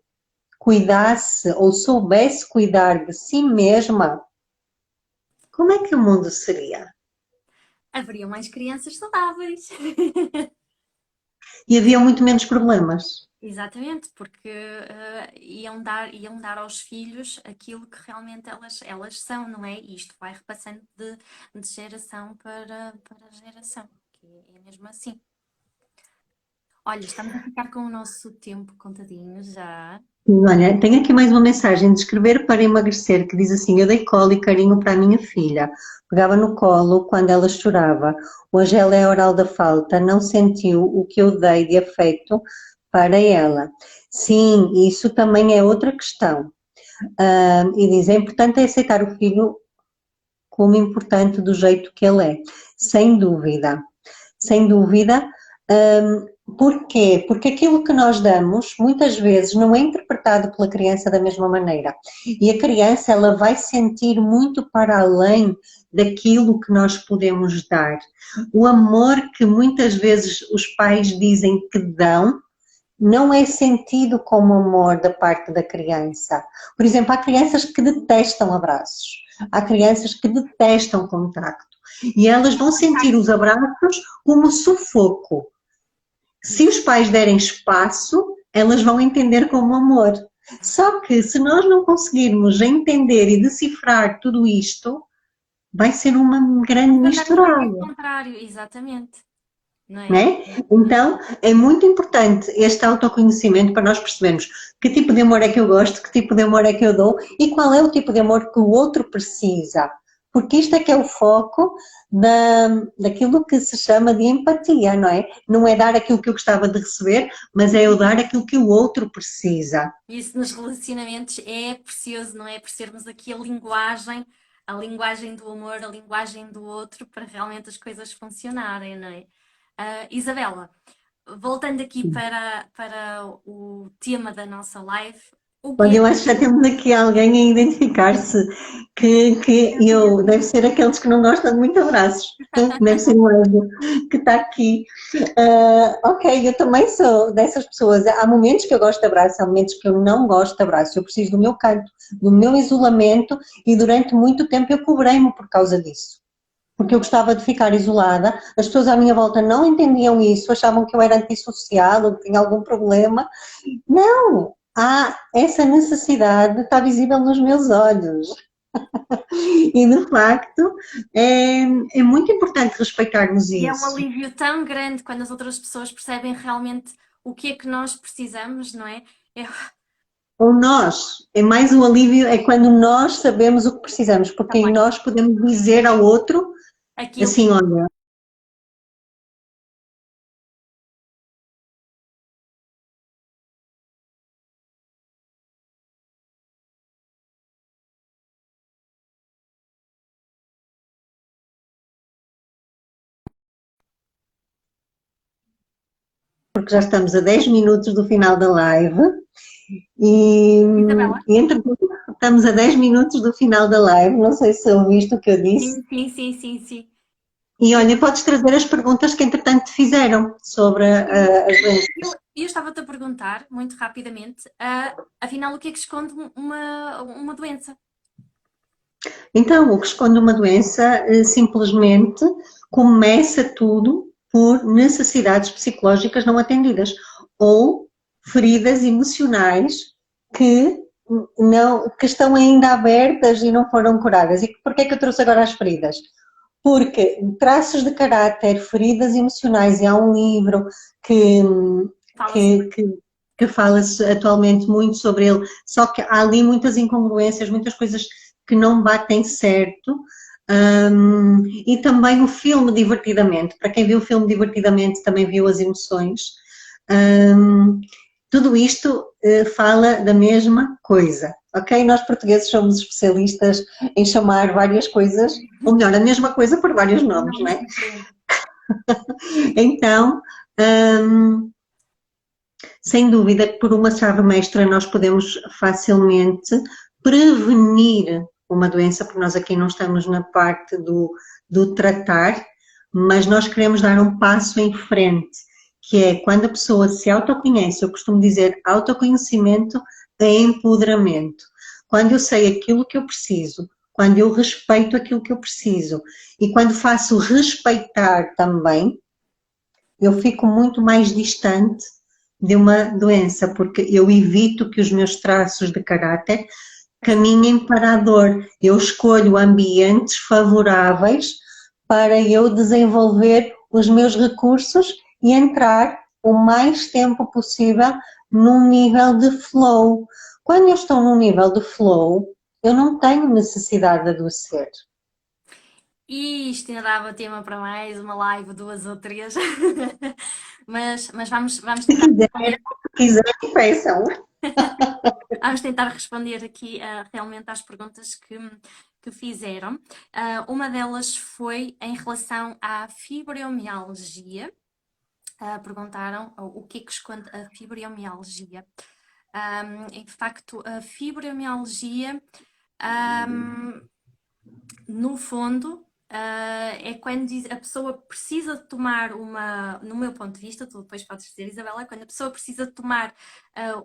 cuidasse ou soubesse cuidar de si mesma, como é que o mundo seria? Haveria mais crianças saudáveis. E havia muito menos problemas, Exatamente, porque iam dar aos filhos aquilo que realmente elas são, não é? E isto vai repassando de geração para geração, que é mesmo assim. Olha, estamos a ficar com o nosso tempo contadinho já. olha, tenho aqui mais uma mensagem de escrever para emagrecer, que diz assim, eu dei colo e carinho para a minha filha, pegava no colo quando ela chorava, hoje ela é oral da falta, não sentiu o que eu dei de afeto para ela. Sim, isso também é outra questão. E diz, é importante aceitar o filho como importante do jeito que ele é, sem dúvida, sem dúvida. Porquê? Porque aquilo que nós damos muitas vezes não é interpretado pela criança da mesma maneira. E a criança ela vai sentir muito para além daquilo que nós podemos dar. O amor que muitas vezes os pais dizem que dão não é sentido como amor da parte da criança. Por exemplo, há crianças que detestam abraços, há crianças que detestam contacto e elas vão sentir os abraços como sufoco. Se os pais derem espaço, elas vão entender como amor. Só que se nós não conseguirmos entender e decifrar tudo isto, vai ser uma grande Andar em sentido misturada. contrário, exatamente, não é? Né? Então, é muito importante este autoconhecimento para nós percebermos que tipo de amor é que eu gosto, que tipo de amor é que eu dou e qual é o tipo de amor que o outro precisa. Porque isto é que é o foco daquilo que se chama de empatia, não é? Não é dar aquilo que eu gostava de receber, mas é eu dar aquilo que o outro precisa. Isso nos relacionamentos é precioso, não é? Por sermos aqui a linguagem do amor, a linguagem do outro, para realmente as coisas funcionarem, não é? Isabela, voltando aqui para o tema da nossa live, O Olha, quê? eu acho que já temos aqui alguém a identificar-se que eu, deve ser aqueles que não gostam de muito abraços, deve ser o Ego que está aqui. Ok, eu também sou dessas pessoas. Há momentos que eu gosto de abraço, há momentos que eu não gosto de abraço. Eu preciso do meu canto, do meu isolamento e durante muito tempo eu cobrei-me por causa disso. Porque eu gostava de ficar isolada, as pessoas à minha volta não entendiam isso, achavam que eu era antissocial ou que tinha algum problema. Não! Há essa necessidade, está visível nos meus olhos. E de facto é muito importante respeitarmos E é um isso. alívio tão grande quando as outras pessoas percebem realmente o que é que nós precisamos, não é? É Ou nós, é mais um alívio, é quando nós sabemos o que precisamos, porque aí também nós podemos dizer ao outro, aquilo que assim, olha, porque já estamos a 10 minutos do final da live, e, Isabela. e entretanto estamos a 10 minutos do final da live, não sei se ouviste o que eu disse. Sim, sim, sim, sim, sim. E Eu, olha, podes trazer as perguntas que entretanto te fizeram sobre as eu, doenças. eu estava-te a perguntar, muito rapidamente, afinal, o que é que esconde uma doença? Então, o que esconde uma doença simplesmente começa tudo por necessidades psicológicas não atendidas ou feridas emocionais que que estão ainda abertas e não foram curadas. E porquê é que eu trouxe agora as feridas? Porque traços de caráter, feridas emocionais, e há um livro que, Fala sobre. que, que, que fala-se atualmente muito sobre ele, só que há ali muitas incongruências, muitas coisas que não batem certo. E também o filme Divertidamente. Para quem viu o filme Divertidamente também viu as emoções. Um, tudo isto fala da mesma coisa, ok? Nós portugueses somos especialistas em chamar várias coisas, ou melhor, a mesma coisa por vários nomes, não Nomes é? diferentes. Então, hum, sem dúvida que por uma chave mestra nós podemos facilmente prevenir uma doença, porque nós aqui não estamos na parte do tratar, mas nós queremos dar um passo em frente, que é quando a pessoa se autoconhece, eu costumo dizer autoconhecimento é empoderamento. Quando eu sei aquilo que eu preciso, quando eu respeito aquilo que eu preciso e quando faço respeitar também, eu fico muito mais distante de uma doença, porque eu evito que os meus traços de caráter caminhem para a dor. Eu escolho ambientes favoráveis para eu desenvolver os meus recursos e entrar o mais tempo possível num nível de flow. Quando eu estou num nível de flow, eu não tenho necessidade de adoecer. E isto ainda dava tema para mais uma live, duas ou três. Mas vamos Se tentar quiser, responder. se quiser, peçam. Vamos tentar responder aqui realmente às perguntas que fizeram. Uma delas foi em relação à fibromialgia. Perguntaram o que é que esconde a fibromialgia. De facto, a fibromialgia, no fundo, é quando a pessoa precisa de tomar uma, no meu ponto de vista, tu depois podes dizer, Isabela, é quando a pessoa precisa de tomar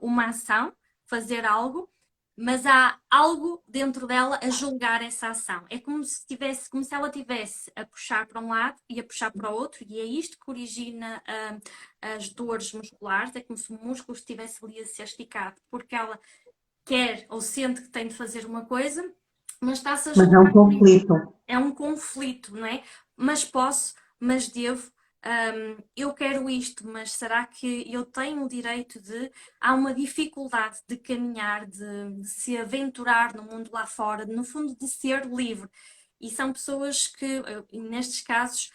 uma ação, fazer algo, mas há algo dentro dela a julgar essa ação. É como se tivesse, como se ela tivesse a puxar para um lado e a puxar para o outro, e é isto que origina as dores musculares, é como se o músculo estivesse ali a ser esticado, porque ela quer ou sente que tem de fazer uma coisa, mas está-se a Mas é um julgar por isso. conflito. É um conflito, não é? Mas posso, mas devo. Eu quero isto, mas será que eu tenho o direito de. Há uma dificuldade de caminhar, de se aventurar no mundo lá fora, no fundo, de ser livre. E são pessoas que, nestes casos,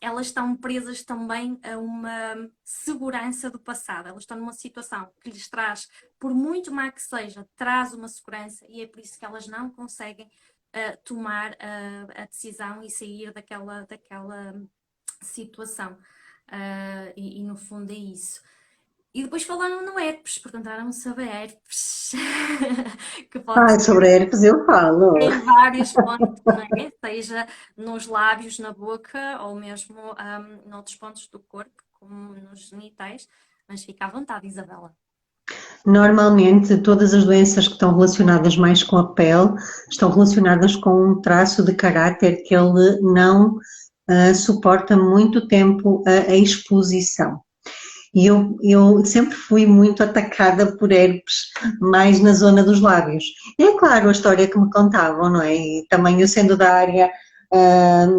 elas estão presas também a uma segurança do passado. Elas estão numa situação que lhes traz, por muito má que seja, traz uma segurança e é por isso que elas não conseguem tomar a decisão e sair daquela situação. No fundo é isso. E depois falaram no herpes, perguntaram sobre herpes, que pode Ah, sobre ser herpes eu falo. em vários pontos, não é? Seja nos lábios, na boca ou mesmo noutros pontos do corpo, como nos genitais. Mas fica à vontade, Isabela. Normalmente, todas as doenças que estão relacionadas mais com a pele estão relacionadas com um traço de caráter que ele não suporta muito tempo a exposição. E eu sempre fui muito atacada por herpes, mais na zona dos lábios. E é claro, a história que me contavam, não é? E também eu sendo da área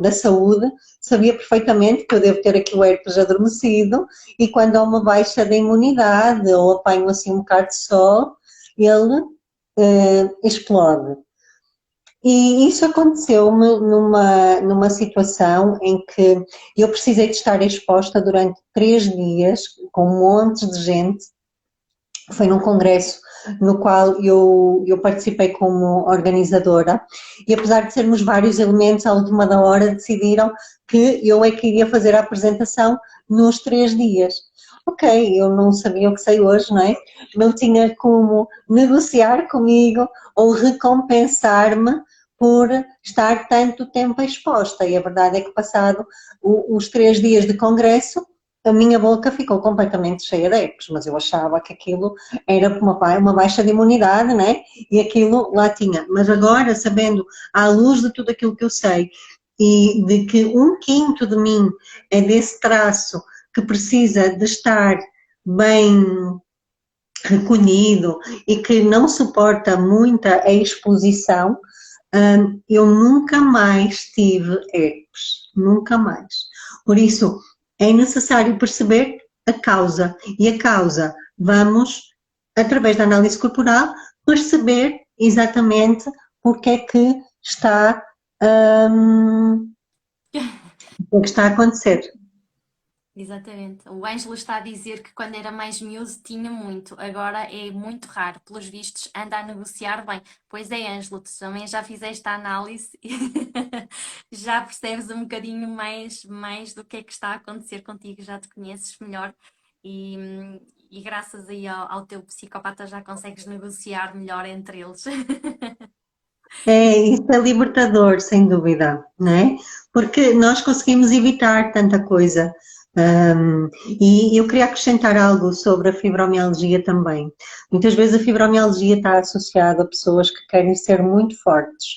da saúde, sabia perfeitamente que eu devo ter aqui o herpes adormecido e quando há uma baixa da imunidade ou apanho assim um bocado de sol, ele explode. E isso aconteceu-me numa situação em que eu precisei de estar exposta durante 3 dias com montes de gente. Foi num congresso no qual eu participei como organizadora e apesar de sermos vários elementos, à última da hora decidiram que eu é que iria fazer a apresentação nos 3 dias. Ok, eu não sabia o que sei hoje, não é? Não tinha como negociar comigo ou recompensar-me por estar tanto tempo exposta. E a verdade é que passado os 3 dias de congresso, a minha boca ficou completamente cheia de herpes, mas eu achava que aquilo era uma baixa de imunidade, né? E aquilo lá tinha. Mas agora, sabendo, à luz de tudo aquilo que eu sei, e de que 1/5 de mim é desse traço que precisa de estar bem recolhido e que não suporta muita exposição, eu nunca mais tive herpes, nunca mais. Por isso, é necessário perceber a causa, e a causa vamos, através da análise corporal, perceber exatamente porque é que está, o que está a acontecer. Exatamente. O Ângelo está a dizer que quando era mais miúdo tinha muito, agora é muito raro. Pelos vistos, anda a negociar bem. Pois é, Ângelo, tu também já fizeste a análise e já percebes um bocadinho mais do que é que está a acontecer contigo, já te conheces melhor e, e graças aí ao teu psicopata já consegues negociar melhor entre eles. Isso é libertador, sem dúvida, não é? Porque nós conseguimos evitar tanta coisa. E eu queria acrescentar algo sobre a fibromialgia também. Muitas vezes a fibromialgia está associada a pessoas que querem ser muito fortes.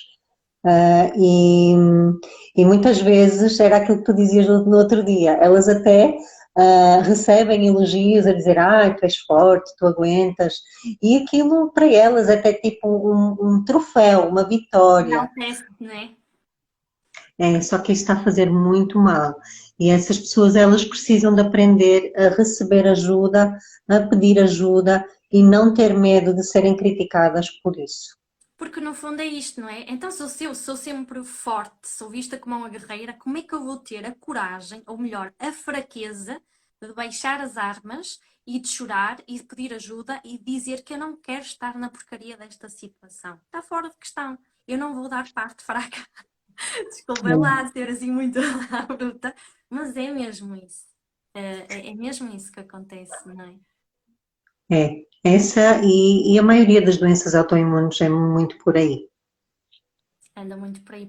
Ah, e muitas vezes era aquilo que tu dizias no outro dia, elas até recebem elogios a dizer, tu és forte, tu aguentas, e aquilo para elas é até tipo um troféu, uma vitória. Não teste, não é? Só que isso está a fazer muito mal. E essas pessoas, elas precisam de aprender a receber ajuda, a pedir ajuda e não ter medo de serem criticadas por isso. Porque no fundo é isto, não é? Então, se eu sou sempre forte, sou vista como uma guerreira, como é que eu vou ter a coragem, ou melhor, a fraqueza, de baixar as armas e de chorar e de pedir ajuda e dizer que eu não quero estar na porcaria desta situação? Está fora de questão. Eu não vou dar parte fraca. Desculpa lá ser assim muito bruta, mas é mesmo isso. É mesmo isso que acontece, não é? Essa e a maioria das doenças autoimunes é muito por aí. Anda muito por aí.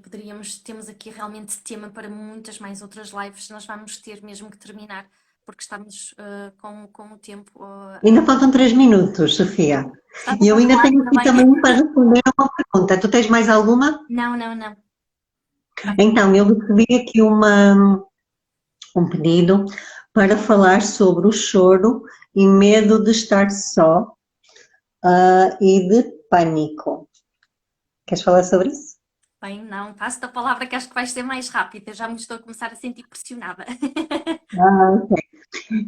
Temos aqui realmente tema para muitas mais outras lives. Nós vamos ter mesmo que terminar, porque estamos com o tempo. Ainda faltam 3 minutos, Sofia. Estás a E eu ainda falar, tenho ainda aqui bem. também para responder a uma pergunta. Tu tens mais alguma? Não, não, não. Então, eu recebi aqui um pedido para falar sobre o choro e medo de estar só, e de pânico. Queres falar sobre isso? Bem, não. Passo-te a palavra que acho que vais ser mais rápida. Já me estou a começar a sentir pressionada. Ok.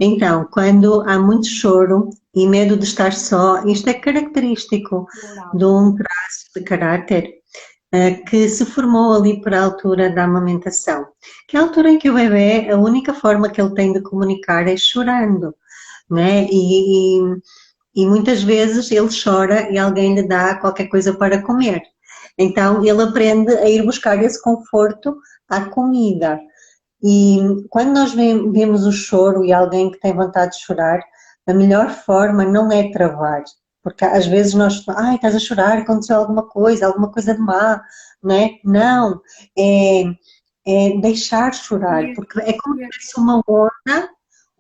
Então, quando há muito choro e medo de estar só, isto é característico Plural. de um traço de caráter que se formou ali para a altura da amamentação, que é a altura em que o bebê, a única forma que ele tem de comunicar é chorando, né? E muitas vezes ele chora e alguém lhe dá qualquer coisa para comer. Então ele aprende a ir buscar esse conforto à comida. E quando nós vemos o choro e alguém que tem vontade de chorar, a melhor forma não é travar, porque às vezes nós, ai, estás a chorar, aconteceu alguma coisa de má, não é? Não, é, é deixar chorar, Ver, porque é como se ver. fosse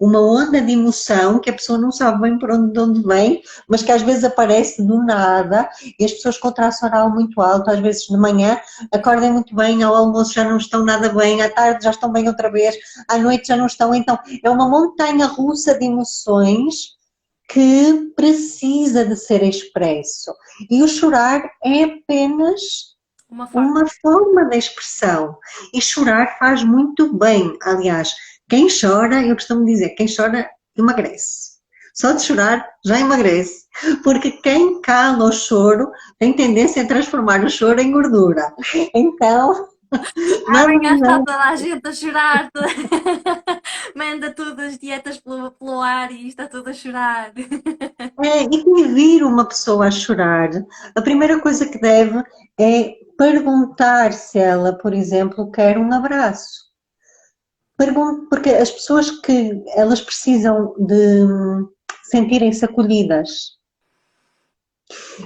uma onda de emoção que a pessoa não sabe bem por onde, de onde vem, mas que às vezes aparece do nada e as pessoas com traço oral muito alto, às vezes de manhã acordam muito bem, ao almoço já não estão nada bem, à tarde já estão bem outra vez, à noite já não estão, então é uma montanha russa de emoções que precisa de ser expresso. E o chorar é apenas Uma forma. uma forma de expressão. E chorar faz muito bem. Aliás, quem chora, eu costumo dizer, quem chora emagrece. Só de chorar já emagrece. Porque quem cala o choro tem tendência a transformar o choro em gordura. Então, Amanhã vamos está lá. toda a gente a chorar. Manda todas as dietas pelo ar e está tudo a chorar. É, e quem vir uma pessoa a chorar, a primeira coisa que deve é perguntar se ela, por exemplo, quer um abraço. Pergunto, porque as pessoas que elas precisam de sentirem-se acolhidas,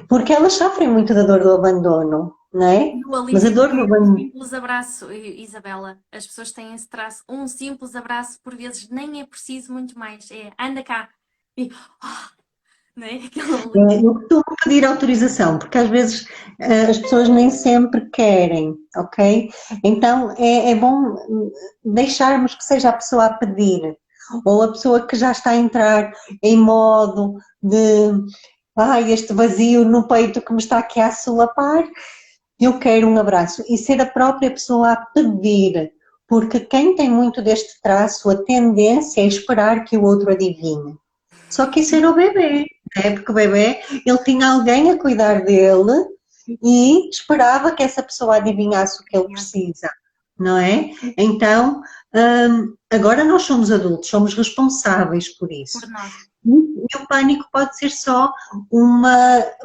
porque elas sofrem muito da dor do abandono, não é? E o Mas a alívio dor que do é um abandono, simples abraço, Isabela. As pessoas têm esse traço. Um simples abraço, por vezes, nem é preciso muito mais. É anda cá. E, não é? Aquele alívio. eu costumo pedir autorização, porque às vezes as pessoas nem sempre querem, ok? Então é bom deixarmos que seja a pessoa a pedir, ou a pessoa que já está a entrar em modo de ai, este vazio no peito que me está aqui a assolapar, eu quero um abraço e ser a própria pessoa a pedir, porque quem tem muito deste traço, a tendência é esperar que o outro adivinhe. Só que isso era o bebê, né? Porque o bebê, ele tinha alguém a cuidar dele e esperava que essa pessoa adivinhasse o que ele precisa, não é? Então, agora nós somos adultos, somos responsáveis por Por isso. nós. E o pânico pode ser só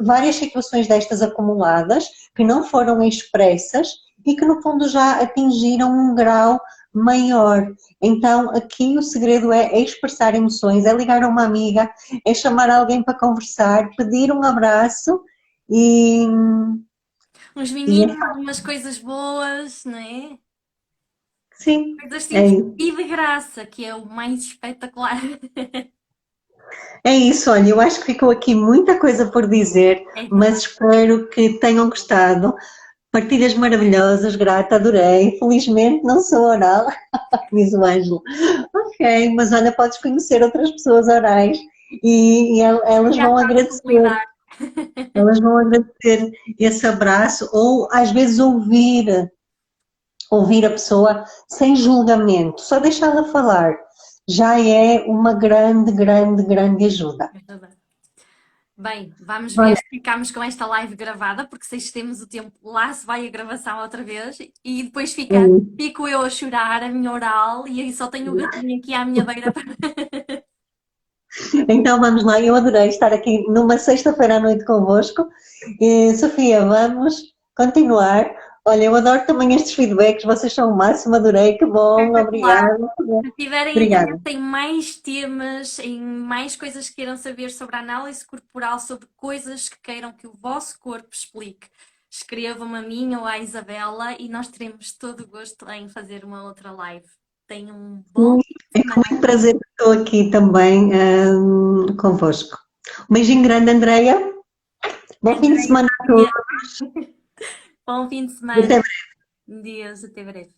várias situações destas acumuladas que não foram expressas e que no fundo já atingiram um grau maior. Então aqui o segredo é expressar emoções, é ligar a uma amiga, é chamar alguém para conversar, pedir um abraço e, Uns e vinhinhos, umas coisas boas, não é? sim, Coisas é simples isso. e de graça, que é o mais espetacular. É isso, olha, eu acho que ficou aqui muita coisa por dizer, É mas verdade. espero que tenham gostado. Partilhas maravilhosas, grata, adorei. Felizmente não sou oral, diz o Ângelo. Ok, mas olha, podes conhecer outras pessoas orais e elas Já vão sabes como agradecer. lidar. Elas vão agradecer esse abraço ou às vezes ouvir a pessoa sem julgamento, só deixá-la falar. Já é uma grande, grande, grande ajuda. É verdade. Bem, vamos ver Olha, se ficamos com esta live gravada, porque se temos o tempo, lá se vai a gravação outra vez e depois fico eu a chorar, a minha oral, e aí só tenho o gatinho aqui à minha beira. então vamos lá, eu adorei estar aqui numa sexta-feira à noite convosco. E, Sofia, vamos continuar. Olha, eu adoro também estes feedbacks, vocês são o máximo, adorei, que bom, Espetacular. obrigada. Se tiverem Obrigada. interesse em mais temas, em mais coisas que queiram saber sobre a análise corporal, sobre coisas que queiram que o vosso corpo explique, escrevam-me a mim ou à Isabela e nós teremos todo o gosto em fazer uma outra live. Tenham um bom Sim, fim de é com muito semana. prazer que estou aqui também convosco. Um beijinho grande, Andreia. Bom fim de Andréia, semana a todos. bom fim de E semana. até Deus, até breve.